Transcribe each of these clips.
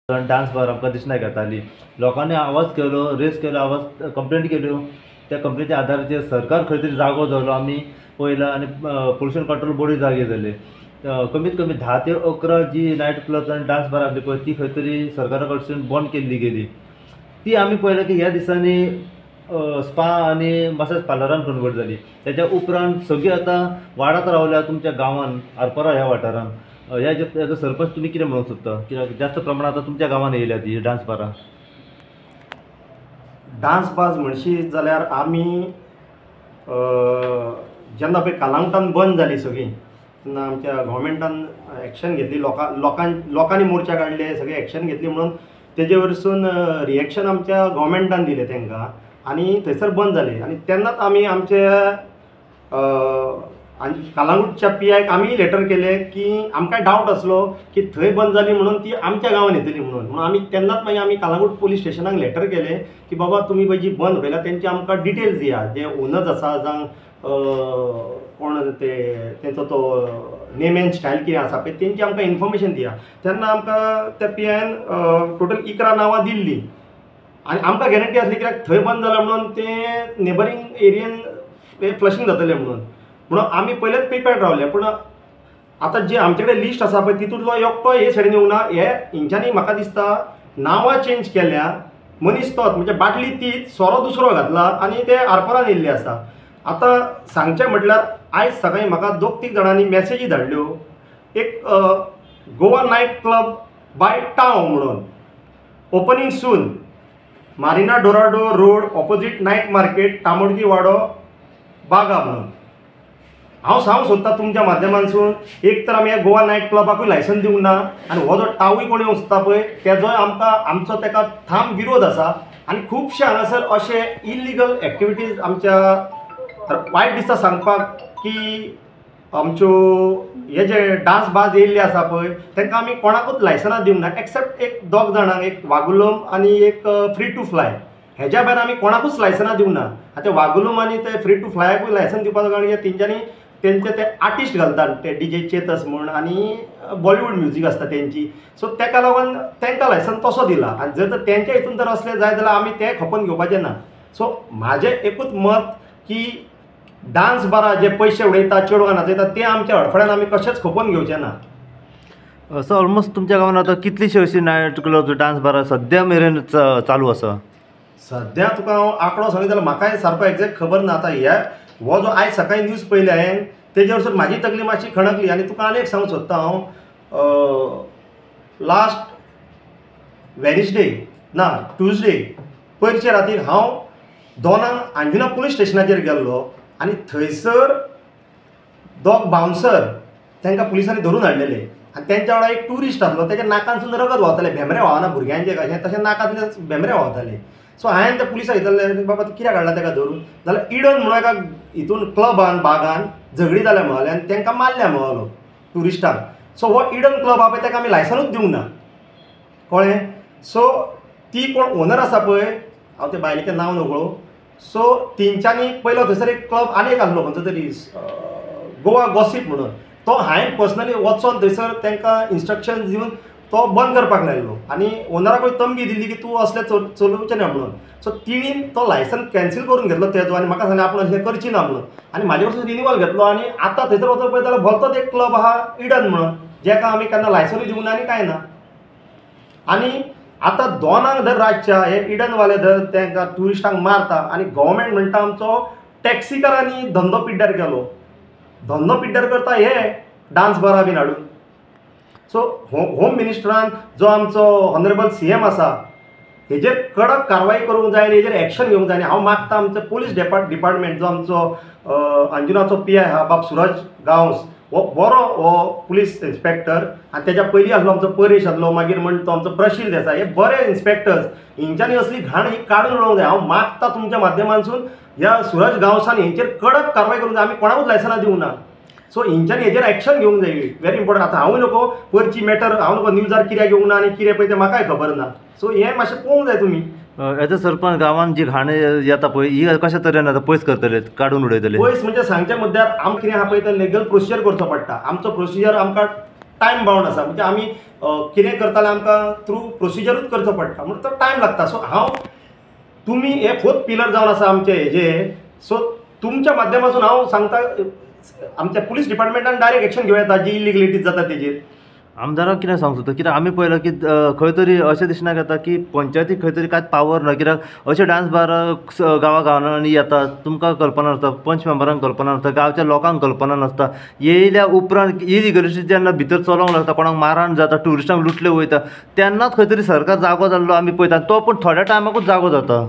Dance bar आमकां दिसना घेताली. लोकांनी आवाज केलो, रेस केलो, आवाज कंप्लेंट केल्यो. त्या कंप्लेंटीच्या आदाराचेर सरकार खंय तरी जागो धरलो आमी पळयला आनी पोल्युशन कंट्रोल बोर्डूय जागे जाले. कमीत कमी 10 ते 11 जी नायट क्लब्स आनी डान्स बार आसली पळय ती खंय तरी सरकारा कडसून बंद केल्ली गेली. ती आमी पळयलें की ह्या दिसांनी स्पा आनी मसाज पार्लरान कन्वर्ट जाली. तेच्या उपरांत सगळीं आतां वाडत रावल्या तुमच्या गांवांत आरपोरा ह्या वाठारांत. हेजो सरपंच तुमी कितें म्हणूंक सोदता? कित्याक जास्त प्रमाणांत आतां तुमच्या गांवांत येयल्या ती डान्स बारां. डान्स बाज म्हणशी जाल्यार आमी जेन्ना पळय कालांगुटान बंद जाली सगळीं तेन्ना आमच्या गव्हर्मेंटान एक्शन घेतली. लोकांनी मोर्चा काडले, सगळी एक्शन घेतली म्हणून तेजे वरसून रिएक्शन आमच्या गव्हर्मेंटान दिलें तेंकां आनी थंयसर बंद जाले. आनी तेन्नाच आमी आमचे कालांगूटच्या PIक आमी लेटर केले की आमकां डावट आसलो की थंय बंद जाली म्हणून ती आमच्या गांवांत येतली म्हणून आमी तेन्नाच मागीर आमी कालांगूट पुलीस स्टेशनाक लेटर केले की बाबा तुमी पळय जी बंद उडयल्या तेंची आमकां डिटेल्स दिया. जे ओनर्स आसा जावं कोण तेंचो तो नेम एंड स्टायल कितें आसा पळय तेंची आमकां इन्फॉर्मेशन दिया. तेन्ना आमकां त्या PIन टोटल 11 नांवां दिल्लीं आनी आमकां गॅरंटी आसली कित्याक थंय बंद जालां म्हणून तें नेबरींग एरियेन फ्लशिंग जातलें म्हणून आमी पयलेच प्रिपेर्ड रावले. पूण आतां जे आमचे कडेन लिस्ट आसा पळय तितूंतलो एकटो हे सायडीन येवंक ना. हे हेंच्यांनी म्हाका दिसता नांवां चेंज केल्या, मनीस तोच म्हणजे बाटली तीच, सोरो दुसरो घातला आनी ते आरपोरान येयल्ले आसा. आतां सांगचें म्हटल्यार आयज सकाळीं म्हाका 2-3 जाणांनी मॅसेजी धाडल्यो. एक Goa night club by town म्हणून opening soon, Marina Dorado road opposite night market, तामोडगी वाडो, बागा म्हणून. हांव सांगूंक सोदतां तुमच्या माध्यमांतसून एक तर आमी ह्या गोवा नायट क्लबाकूय लायसन दिवंक ना आनी हो जो टावूय कोण येवंक सोदता पळय तेजोय आमचो तेका ठाम विरोध आसा. आनी खुबशे हांगासर अशे इल्लिगल एक्टिविटीज आमच्या वायट दिसता सांगपाक की आमच्यो हे जे डान्स बाज येयल्ले आसा पळय तांकां आमी कोणाकूच लायसनां दिवंक ना एक्सेप्ट एक 2 जाणांक, एक वागुलम आनी एक फ्री टू फ्लाय. हेज्या भायर आमी कोणाकूच लायसनां दिवंक ना. आतां वागुलम आनी ते फ्री टू फ्लायाकूय लायसन दिवपाचो कारण तेंच्यांनी तेंचे ते आर्टिस्ट घालतात ते DJ चेतस म्हूण आनी बॉलिवूड म्युजीक आसता तेंची. सो तेका लागून तेंकां लायसन तसो दिला आनी जर तर तेंच्या हितून जर असलें जाय जाल्यार आमी ते खपोवन घेवपाचें ना. सो म्हाजें एकूच मत की डान्स बारां जे पयशे उडयता, चेडवां नाचयता ते आमच्या हडफड्यान आमी कशेंच खपोवन घेवचें ना. असो ऑलमोस्ट तुमच्या गांवांत आतां कितलीशी अशी नायट क्लब डान्स बारां सद्या मेरेन चालू आसा? सद्या तुका हांव आंकडो सांगीत जाल्यार म्हाकाय सारको एक्झॅक्ट खबर ना. आतां हो जो आयज सकाळीं न्यूज पयले हांवें तेजे वरसून म्हाजी तकली मातशी खणकली. आनी तुका आनी एक सांगूंक सोदता हांव लास्ट वेनसडे ना ट्युजडे पयरचे रातीर हांव दोनांक अंजुना पुलीस स्टेशनाचेर गेल्लो आनी थंयसर 2 बाउन्सर तांकां पुलिसांनी धरून हाडलेले आनी तेंच्या वांगडा एक ट्युरिस्ट आसलो. तेच्या नाकांतसून रगत व्हांवतालें, भेंबरे व्हांवना भुरग्यांचे कशें तशें नाकांतले भेंबरे व्हांवताले. सो हांवें त्या पुलिसाक विचारलें बाबा कित्याक हाडला ताका धरून जाल्यार इडन म्हणून एका हितून क्लबान बागान झगडी जाल्या म्हणले आनी तांकां मारल्या म्हणलो ट्युरिस्टांक. सो हो इडन क्लब आहा पळय ताका आमी लायसनूच दिवंक ना कळ्ळें. सो ती कोण ओनर आसा पळय, हांव ते बायलेचें नांव नकळो. सो तेंच्यांनी पयलो थंयसर एक क्लब आनी एक आसलो खंयचो तरी गोवा गॉसीप म्हणून. तो हांवें पर्सनली वचोन थंयसर तांकां इन्स्ट्रक्शन दिवन तो बंद करपाक लायलो आनी ओनराकूय तंबी दिली की तूं असलें चलोवचें ना म्हणून. सो तिणी तो लायसन कॅन्सील करून घेतलो तेजो आनी म्हाका सांगलें आपूण अशें करची ना म्हणून. आनी म्हाजे कडसून रिन्यूवल घेतलो आनी आतां थंयसर वचून पळयत जाल्यार भलतोच एक क्लब आहा इडन म्हणून जेका आमी केन्ना लायसनूय दिवंक ना आनी कांय ना. आनी आतां दोनांक धर रातच्या हे इडनवाले धर तांकां ट्युरिस्टांक मारता आनी गव्हर्मेंट म्हणटा आमचो टॅक्सीकारांनी धंदो पिड्ड्यार केलो. धंदो पिड्ड्यार करता हे डान्स बारां बीन हाडून. सो होम मिनिस्टरान जो आमचो ऑनरेबल CM आसा हेजेर कडक कारवाई करूंक जाय आनी हेजेर एक्शन घेवंक जाय. आनी हांव मागता आमचो पुलीस डिपार्टमेंट जो आमचो अंजुनाचो PI आहा बाब सुरज गांवस हो बरो हो पुलीस इन्स्पेक्टर आनी तेच्या पयलीं आसलो आमचो परेश आसलो, मागीर म्हणटा तो आमचो प्रशील देसाय, हे बरे इन्स्पेक्टर्स. हेंच्यांनी असली घाण ही काडून उडोवंक जाय. हांव मागता तुमच्या माध्यमांतसून ह्या सुरज गांवसान हेंचेर कडक कारवाई करूंक जाय. आमी कोणाकूच लायसनां दिवंक ना. सो हेंच्यांनी हेजेर एक्शन घेवंक जाय. Very important. आतां हांवूय नको परची मॅटर हांव नको न्यूजार कित्याक घेवंक ना आनी कितें पळय तें म्हाकाय खबर ना. सो हें मातशें पळोवंक जाय तुमी. एज सरपंच गांवांत जी घाण येता पळय ही कशा तरेन आतां पयस करतले, काडून उडयतले? पयस म्हणजे सांगच्या मुद्द्यार आमकां कितें आहा पळय तें लिगल प्रोसिजर करचो पडटा. आमचो प्रोसिजर आमकां टायम बाउंड आसा. म्हणजे आमी कितें करताले आमकां थ्रू प्रोसिजरूच करचो पडटा म्हणून तो टायम लागता. सो तुमी हे 4th पिलर जावन आसा आमचे हेजे. सो तुमच्या माध्यमातून हांव सांगता आमच्या पुलीस डिपार्टमेंटान डायरेक्ट एक्शन घेवं येता जी इलिगलिटीज जाता तेजेर. आमदाराक कितें सांगूं सोदता कित्याक आमी पळयलां की खंय तरी अशें दिसना येता की पंचायतीक खंय तरी कांयच पावर ना. कित्याक अशे डान्स बार गांवांनी येतात, तुमकां कल्पना नासता, पंच मेंबरांक कल्पना नासता, गांवच्या लोकांक कल्पना नासता. येयल्या उपरांत इलिगलिटी जेन्ना भितर चलोंक लागता, कोणाक मारहाण जाता, ट्युरिस्टांक लुटले वयता, तेन्नाच खंय तरी सरकार जागो जाल्लो आमी पळयता. तो पूण थोड्या टायमाकूच जागो जाता.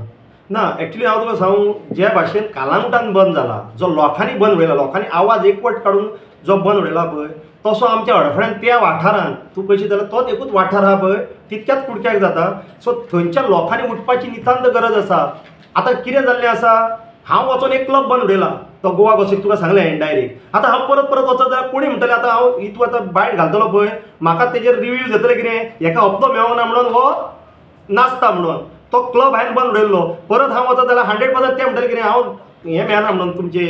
ना एक्चुली हांव तुका सांगू ज्या भाशेन कालांगुटान बंद जाला, जो लोकांनी बंद उडयला, लोकांनी आवाज एकवट काडून जो बंद उडयला पळय, तसो आमच्या अडफळ्यान त्या वाठारान तूं पळयशी जाल्यार तोच एकूच वाठार आहा पळय तितक्याच कुडक्याक जाता. सो थंयच्या लोकांनी उठपाची नितांत गरज आसा. आतां कितें जाल्लें आसा, हांव वचून एक क्लब बंद उडयला तो गोवा गॉसिप, तुका सांगलें हांवें डायरेक्ट. आतां हांव परत परत वचत जाल्यार कोणी म्हणटलें आतां हांव तूं आतां बायट घालतलो पळय, म्हाका तेजेर रिव्यू जातले कितें, हेका हप्तो मेळोना म्हणून हो नाचता म्हणून तो क्लब हांवें बंद उडयल्लो. परत हांव वचत जाल्यार 100% ते म्हणटले कितें हांव हें मेळना म्हणून तुमचे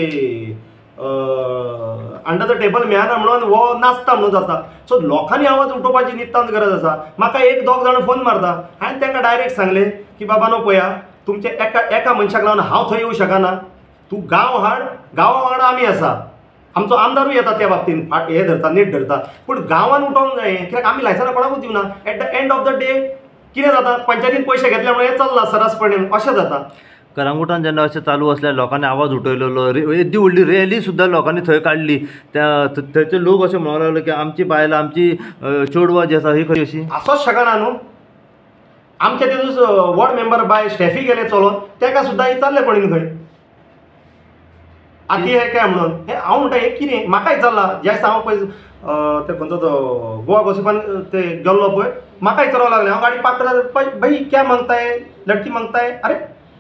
अंडर द टेबल मेळना म्हणून हो नाचता म्हणून जाता. सो लोकांनी आवाज उठोवपाची नितांत गरज आसा. म्हाका एक दोग जाण फोन मारता, हांवें तांकां डायरेक्ट सांगलें की बाबा नो पळया तुमचे एका मनशाक लागून हांव थंय येवं शकना. तूं गांव हाड, गांवा वांगडा आमी आसा, आमचो आमदारूय येता त्या बाबतीन हे धरता नीट धरता. पूण गांवान उठोवंक जाय कित्याक आमी लायसन्स कोणाकूच दिवना. At the end of the day कितें जाता, पंचायतीन पयशे घेतले म्हणून हें चल्लां सरासपणे अशें जाता. कलंगुटान जेन्ना अशें चालू आसल्यार लोकांनी आवाज उठयलेलो, येदी व्हडली रॅली सुद्दां लोकांनी थंय काडली. थंयचे लोक अशें म्हणूंक लागले की आमची बायलां, आमची चेडवां जी आसा ही खंय अशी असोच शकना न्हू. आमचे तेजूच वॉर्ड मेंबर बाय स्टॅफी गेले चलोवन ताका सुद्दां चालले पडीन खंय आती हे काय म्हणून. हे हांव म्हणटा हें कितें म्हाकाय चल्लां. ज्या दिसा हांव पळय ते खंयचो तो गोवा गॉसिपान ते गेल्लो पळय, म्हाकाय विचारपाक लागलें. हांव गाडी पार्क करता, भाई क्या मागता है, लडकी मागता है, अरे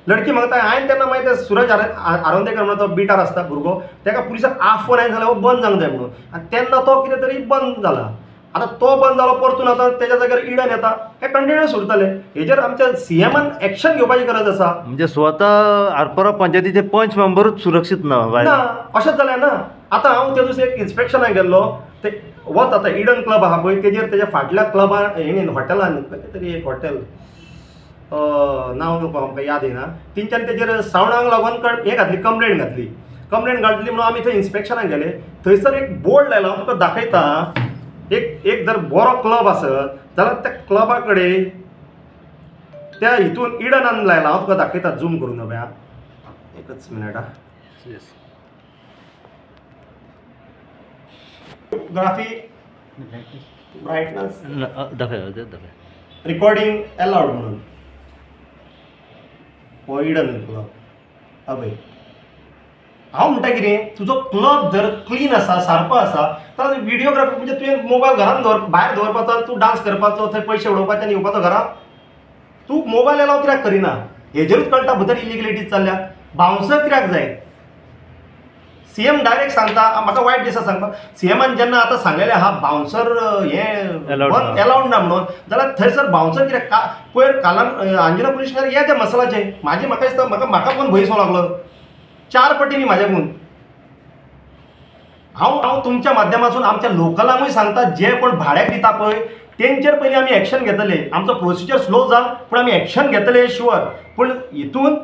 लडकी मागता हांवें तेन्ना मागीर ते सुरज आरोंदेकर म्हणून तो बिटार आसता भुरगो, ताका पुलिसाक फोन हांवें जाल्यार हो बंद जावंक जाय म्हणून. आनी तेन्ना तो कितें तरी बंद जाला. आतां तो बंद जालो परतून आतां तेज्या जाग्यार इडन येता, हे कंटिन्यूस उरतले. हेजेर आमच्या सीएमान एक्शन घेवपाची गरज आसा. म्हणजे स्वता आरपोरा पंचायतीचे पंच मेंबरूच सुरक्षीत ना. अशेंच जालें ना. आतां हांव ते दीस एक इन्स्पेक्शनाक गेल्लो, ते वत आतां इडन क्लब आहा पळय तेजेर तेज्या फाटल्या क्लबान हेणी हॉटेलान खंय तरी एक हॉटेल नांव नको आमकां याद येना, तेंच्यांनी तेजेर सावंडाक लागून हें घातली, कंप्लेंट घातली म्हणून आमी थंय इन्स्पेक्शनाक गेले. थंयसर एक बोर्ड लायला, हांव तुका दाखयता. एक जर बरो क्लब आसत जाल्यार त्या क्लबा कडेन त्या हितून इडनान लायला, हांव तुका दाखयता झूम करून. नव्या एकच मिनट हा. ग्राफी ब्रायटनेस रिकॉर्डिंग अलाउड म्हणून हो इडन क्लब. अभय हांव म्हणटा कितें, तुजो क्लब जर क्लीन आसा, सारको आसा, तर व्हिडिओग्राफी म्हणजे तुवें मोबायल घरान भायर दवरपाचो, तूं डान्स करपाचो, थंय पयशे उडोवपाचे आनी येवपाचो घरा. तूं मोबायल अलाव कित्याक करिना? हेजेरूच कळटा भितर इलिगलिटीज चल्ल्या. बाउन्सर कित्याक जाय? सीएम डायरेक्ट सांगता, म्हाका वायट दिसा सांगपाक. सीएमान जेन्ना आतां सांगलेलें आहा बाउन्सर हें अलाउड ना म्हणून, जाल्यार थंयसर बाउन्सर कित्याक पयर अंजुना पुलीस स्टेशनार ये त्या मसालाचे म्हाका दिसता म्हाका पण भंय सो लागलो 4 पटींनी म्हाज्याकून. हांव तुमच्या माध्यमातून आमच्या लोकलांकूय सांगता, जे कोण भाड्याक दिता पळय तेंचेर पयलीं आमी एक्शन घेतले. आमचो प्रोसिजर स्लो जाल पूण आमी एक्शन घेतले शुअर. पूण हितून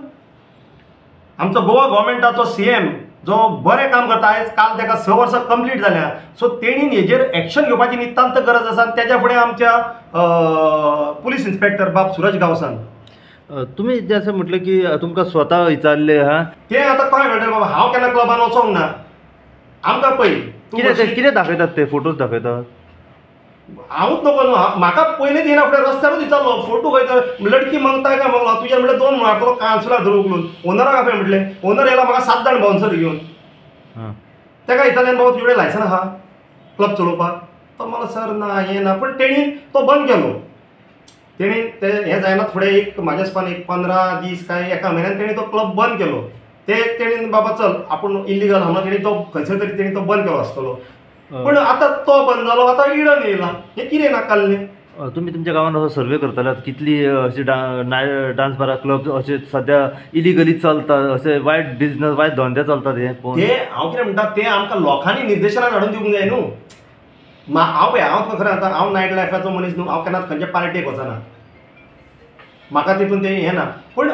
आमचो गोवा गव्हर्मेंटाचो सीएम जो बरें काम करता, आयज काल ताका 6 वर्सां कंप्लीट जाल्या. सो तेणीन हेजेर एक्शन घेवपाची नितांत गरज आसा. आनी तेज्या फुडें आमच्या पुलीस इन्स्पेक्टर बाब सुरज गांवसान. तुम्ही जे असं म्हटलं की तुमकां स्वता विचारले हा ते आतां कळ्ळें म्हणटा बाबा हांव केन्ना क्लबान वचोंक ना. आमकां पळय कितें दाखयतात ते फोटोज दाखयतात. हांवूच नको न्हू, म्हाका पयलीं दिना फुडें रस्त्यारूच विचारलो फोटो खंयचो, लडकी मागताय काय मागलो. तुज्या म्हणलें 2 मारतलो कावन्सिलर धरून उखलून. ओनराक हांवें म्हटलें, ओनर येयला म्हाका 7 जाण बाउन्सर घेवन. ताका विचारलें बाबा तुजे कडेन लायसन आहा क्लब चलोवपाक? तो म्हणलो सर ना हें ना. पूण तेणी तो बंद केलो. तेणी ते हें जायना फुडें एक म्हाज्या हिसपान एक 15 दीस काय एका म्हयन्यान तेणी तो क्लब बंद केलो. तेणी बाबा चल आपूण इल्लीगल आहा तेणी तो खंयसर तरी तेणी तो बंद केलो आसतलो. पूण आतां तो बंद जालो, आतां इडन येयला. हें कितें नाकाल्लें? तुम्ही तुमच्या गांवांत असो सर्वे करताल्यात कितली अशी डान्स बार क्लब असे सध्या इलिगली चलतात, असे वायट बिझनस वायट धंदे चलतात हे हांव कितें म्हणटा तें आमकां लोकांनी निर्देशनान हाडून दिवंक जाय न्हू. हांव तुका खरें आतां हांव नायट लायफाचो मनीस न्हू, हांव केन्नाच खंयच्या पार्टेक वचना, म्हाका तितून तें हें ना. पूण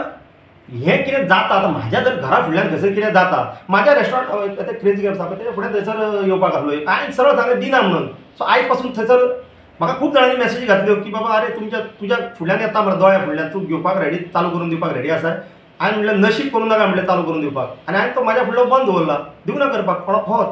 हें कितें जाता आतां म्हाज्या जर घरा फुडल्यान थंयसर कितें जाता, म्हाज्या रेस्टॉरंट आतां क्रेजी गॅप्स आसा पळय तेच्या फुडें थंयसर येवपाक आहलो, हांवें सरळ सांगलें दिना म्हणून. सो आयज पासून थंयसर म्हाका खूब जाणांनी मॅसेज घातल्यो की बाबा अरे तुज्या फुडल्यान येता मरे दोळ्या फुडल्यान, तूं घेवपाक रेडी, चालू करून दिवपाक रेडी आसा. हांवें म्हणलें नशीब करूं नाका म्हणलें चालू करून दिवपाक, आनी हांवें तो म्हाज्या फुडलो बंद दवरला, दिवना करपाक कोणाक खबर.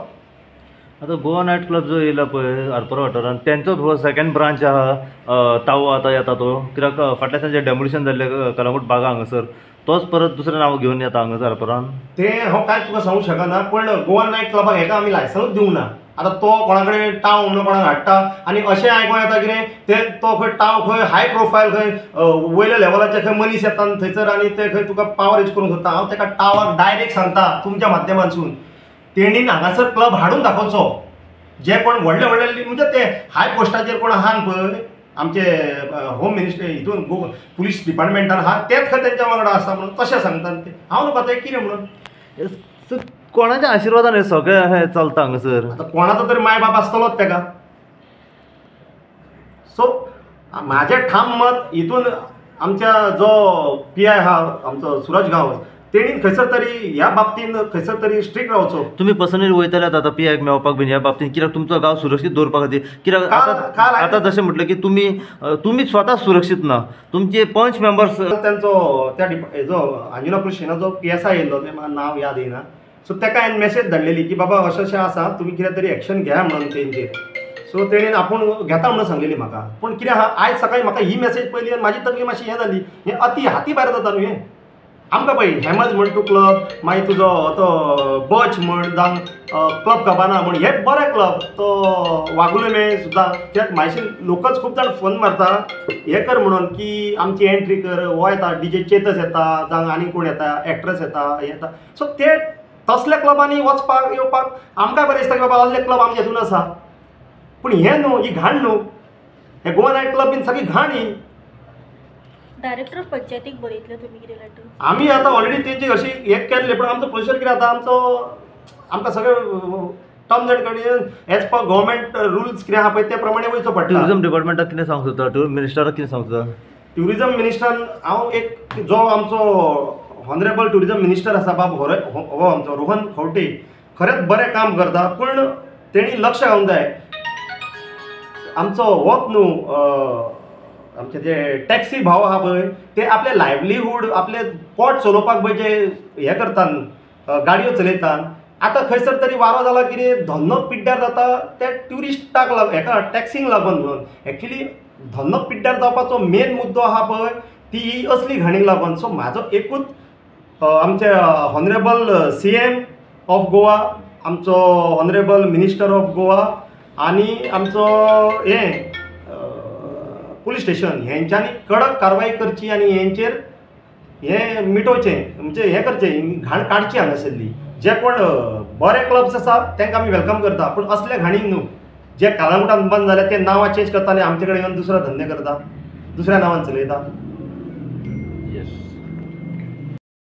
आता गोवा नायट क्लब जो येयला पळय आरपोरा वाठारांत, तेंचोच हो सेकंड ब्रांच आहा तावो आतां येता तो, कित्याक फाटल्या दिसांचें डेमोलिशन जाल्लें कलंगूट बागा हांगासर, तोच परत दुसरें नांव घेवन येता हांगासर आरपोरान. तें हांव कांयच तुका सांगूंक शकना, पूण गोवा नायट क्लबाक हेका आमी लायसनूच दिवंक ना. आतां तो कोणा कडेन टाव म्हणून कोणाक हाडटा आनी अशें आयकों येता कितें तो खंय टाव खंय हाय प्रोफायल खंय वयल्या लेवलाचे खंय मनीस येता थंयसर आनी ते खंय तुका पावर यूज करूंक सोदता. हांव तेका टावाक डायरेक्ट सांगता तुमच्या माध्यमांतसून, तेणीन हांगासर क्लब हाडून दाखोवचो. जे कोण व्हडले व्हडले म्हणजे ते हाय पोस्टाचेर कोण आहा पळय आमचे होम मिनिस्टर हितून पुलीस डिपार्टमेंटान आहा तेच खंय तेंच्या वांगडा आसा म्हणून तशें सांगता ते. हांव न्हू तें कितें म्हणून कोणाच्या आशिर्वादान हे सगळें हे चलता हांगासर. आतां कोणाचो तरी माय बाप आसतलोच तेका. सो म्हाजें ठाम मत हितून आमच्या जो PI आहा आमचो सूरज गांवस तेणीन खंयसर तरी ह्या बाबतीन खंयसर तरी स्ट्रिक्ट रावचो. तुमी पर्सनली वयतल्यात आतां PIक मेळपाक बीन ह्या बाबतींत, कित्याक तुमचो गांव सुरक्षीत दवरपा खातीर. कित्याक आतां जशें म्हटलें की तुमी स्वता सुरक्षीत ना, तुमचे पंच मेंबर्स तेंचो त्या हेजो अंजुना पुलीस स्टेशनाचो PSI येयल्लो, तें म्हाका नांव याद येयना. सो तेका हांवें मॅसेज धाडलेली की बाबा अशें आसा तुमी कितें तरी एक्शन घ्या म्हणून तेंचेर. सो तेणीन आपूण घेता म्हणून सांगलेली म्हाका. पूण कितें आहा आयज सकाळीं म्हाका ही मॅसेज पयली आनी म्हाजी तकली मातशी हें जाली, हें अति हाती भायर जाता न्हू हें. आमकां पळय हेमज म्हण तूं क्लब, मागीर तुजो तो बच म्हण जावं क्लब कबाना म्हण हे बरे क्लब, तो वागुलेमे सुद्दां. कित्याक म्हायशे लोकच खूब जाण फोन मारता हें कर म्हणून की आमची एंट्री कर, हो येता DJ चेतस येता जावं आनी कोण येता एक्ट्रेस येता हे येता. सो ते तसल्या क्लबांनी वचपाक येवपाक आमकां बरें दिसता की बाबा असले क्लब आमचे हितून आसा. पूण हें न्हू, ही घाण न्हू, हे गोवा नायट क्लब बीन सगळी घाण ही. डायरेक्टर ऑफ पंचायतीक बरयतले तुमी कितें लेटर? आमी आतां ऑलरेडी तेंची अशी हें केल्लें, पूण आमचो प्रोसिजर कितें आतां आमकां सगळें terms end condition as per government rules कितें आहा पळय ते प्रमाणे वयचो पडटा. ट्युरिजम डिपार्टमेंटाक कितें सांगूंक सोदता, टुरिजम मिनिस्टराक कितें सांगूंक सोदता? ट्युरिजम मिनिस्टरान हांव एक जो आमचो हॉनरेबल ट्युरिजम मिनिस्टर आसा बाब हो आमचो रोहन खंवटे खरेंच बरें काम करता, पूण तेणी लक्ष घालूंक जाय. आमचो होच न्हू आमचे जे टॅक्सी भाव आहा पळय ते आपले लायव्हलीहूड आपले पोट चलोवपाक पळय जे हें करतात गाडयो चलयतात, आतां खंयसर तरी वारो जाला कितें धंदो पिड्ड्यार जाता त्या ट्युरिस्टाक हेका टॅक्सींक लागून म्हणून. एक्चुली धंदो पिड्ड्यार जावपाचो मेन मुद्दो आहा पळय ती ही असली घाणीक लागून. सो म्हाजो एकूच आमचे हॉनरेबल CM ऑफ गोवा, आमचो हॉनरेबल मिनिस्टर ऑफ गोवा आनी आमचो हें पुलीस स्टेशन हेंच्यांनी कडक कारवाई करची आनी हेंचेर हें मिटोवचें, म्हणजे हें करचें, घाण काडची हांगासरली. जे कोण बरे क्लब्स आसा तांकां आमी वेलकम करता, पूण असले घाणीक न्हू. जे कालांगुटान बंद जाले ते नांवां चेंज करता आनी आमचे कडेन येवन दुसरो धंदे करता, दुसऱ्या नांवान चलयता.